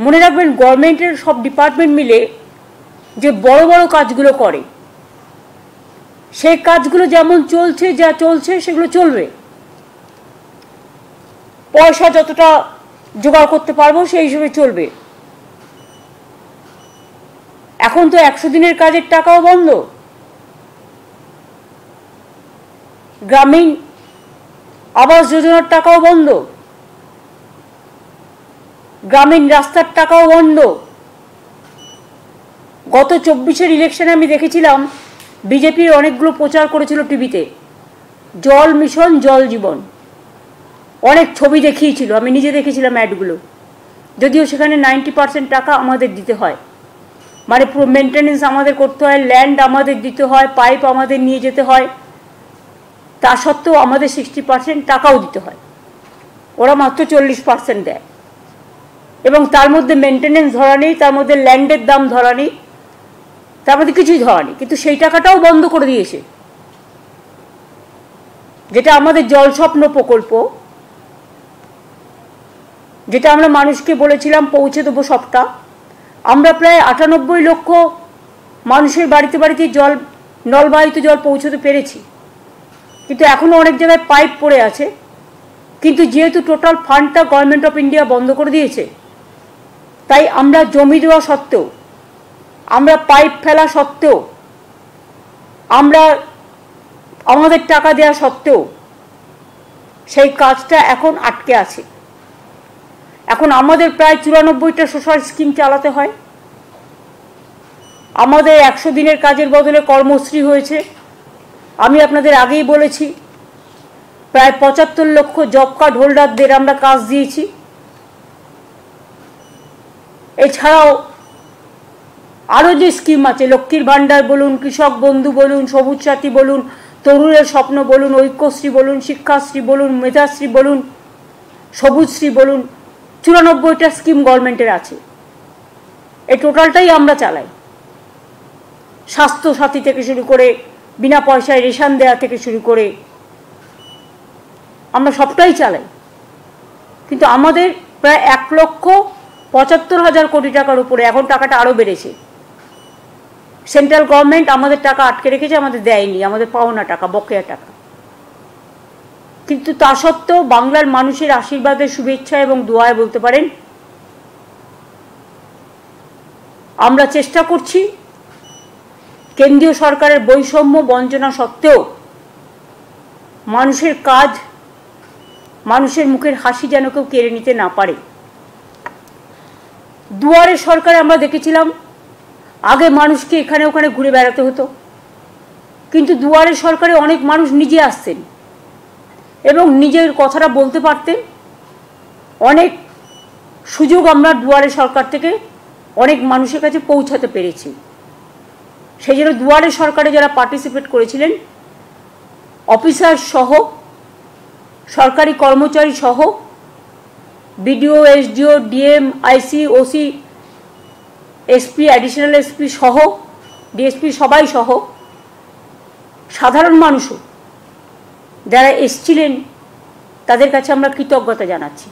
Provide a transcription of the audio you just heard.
মনে রাখবেন গভর্নমেন্টের সব ডিপার্টমেন্ট মিলে যে বড় বড় কাজগুলো করে সেই কাজগুলো যেমন চলছে, যা চলছে সেগুলো চলবে। পয়সা যতটা জোগাড় করতে পারবো সেই হিসেবে চলবে। এখন তো 100 দিনের কাজের টাকাও বন্ধ, গ্রামীণ আবাস যোজনার টাকাও বন্ধ, গ্রামীণ রাস্তার টাকাও বন্ধ। গত 24-এর ইলেকশনে আমি দেখেছিলাম বিজেপির অনেকগুলো প্রচার করেছিল টিভিতে, জল মিশন জল জীবন, অনেক ছবি দেখিয়েছিল, আমি নিজে দেখেছিলাম অ্যাডগুলো। যদিও সেখানে 90% টাকা আমাদের দিতে হয়, মানে পুরো মেনটেনেন্স আমাদের করতে হয়, ল্যান্ড আমাদের দিতে হয়, পাইপ আমাদের নিয়ে যেতে হয়, তা সত্ত্বেও আমাদের 60% টাকাও দিতে হয়, ওরা মাত্র 40% দেয়। এবং তার মধ্যে মেনটেনেন্স ধরা নেই, তার মধ্যে ল্যান্ডের দাম ধরা নেই, তার মধ্যে কিছুই ধরা নেই। কিন্তু সেই টাকাটাও বন্ধ করে দিয়েছে। যেটা আমাদের জল স্বপ্ন প্রকল্প, যেটা আমরা মানুষকে বলেছিলাম পৌঁছে দেবো সবটা, আমরা প্রায় 98 লক্ষ মানুষের বাড়িতে বাড়িতে জল, নলবাহিত জল পৌঁছতে পেরেছি। কিন্তু এখনও অনেক জায়গায় পাইপ পড়ে আছে। কিন্তু যেহেতু টোটাল ফান্ডটা গভর্নমেন্ট অফ ইন্ডিয়া বন্ধ করে দিয়েছে, তাই আমরা জমি দেওয়া সত্ত্বেও, আমরা পাইপ ফেলা সত্ত্বেও, আমরা আমাদের টাকা দেওয়া সত্ত্বেও সেই কাজটা এখন আটকে আছে। এখন আমাদের প্রায় 94টা সোশ্যাল স্কিম চালাতে হয়। আমাদের 100 দিনের কাজের বদলে কর্মশ্রী হয়েছে। আমি আপনাদের আগেই বলেছি প্রায় 75 লক্ষ জব কার্ড হোল্ডারদের আমরা কাজ দিয়েছি। এছাড়াও আরও যে স্কিম আছে, লক্ষ্মীর ভাণ্ডার বলুন, কৃষক বন্ধু বলুন, সবুজ সাথী বলুন, তরুণের স্বপ্ন বলুন, ঐক্যশ্রী বলুন, শিক্ষাশ্রী বলুন, মেধাশ্রী বলুন, সবুজশ্রী বলুন, 94টা স্কিম গভর্নমেন্টের আছে। এই টোটালটাই আমরা চালাই। স্বাস্থ্য সাথী থেকে শুরু করে বিনা পয়সায় রেশন দেওয়া থেকে শুরু করে আমরা সবটাই চালাই। কিন্তু আমাদের প্রায় 1,75,000 কোটি টাকার উপরে, এখন টাকাটা আরও বেড়েছে। সেন্ট্রাল গভর্নমেন্ট আমাদের টাকা আটকে রেখেছে, আমাদের দেয়নি, আমাদের পাওনা টাকা, বকেয়া টাকা। কিন্তু তা সত্ত্বেও বাংলার মানুষের আশীর্বাদের, শুভেচ্ছা এবং দোয়ায় বলতে পারেন আমরা চেষ্টা করছি কেন্দ্রীয় সরকারের বৈষম্য বঞ্চনা সত্ত্বেও মানুষের কাজ, মানুষের মুখের হাসি যেন কেউ কেড়ে নিতে না পারে। দুয়ারে সরকারে আমরা দেখেছিলাম আগে মানুষকে এখানে ওখানে ঘুরে বেড়াতে হতো, কিন্তু দুয়ারে সরকারে অনেক মানুষ নিজে আসতেন এবং নিজের কথাটা বলতে পারতেন। অনেক সুযোগ আমরা দুয়ারে সরকার থেকে অনেক মানুষের কাছে পৌঁছাতে পেরেছি। সেই জন্য দুয়ারে সরকারে যারা পার্টিসিপেট করেছিলেন, অফিসার সহ, সরকারি কর্মচারী সহ, বিডিও, এসডিও, ডিএম, আইসি, ওসি, এসপি, অ্যাডিশনাল এসপি সহ, ডিএসপি সবাই সহ, সাধারণ মানুষও যারা এসছিলেন তাদের কাছে আমরা কৃতজ্ঞতা জানাচ্ছি।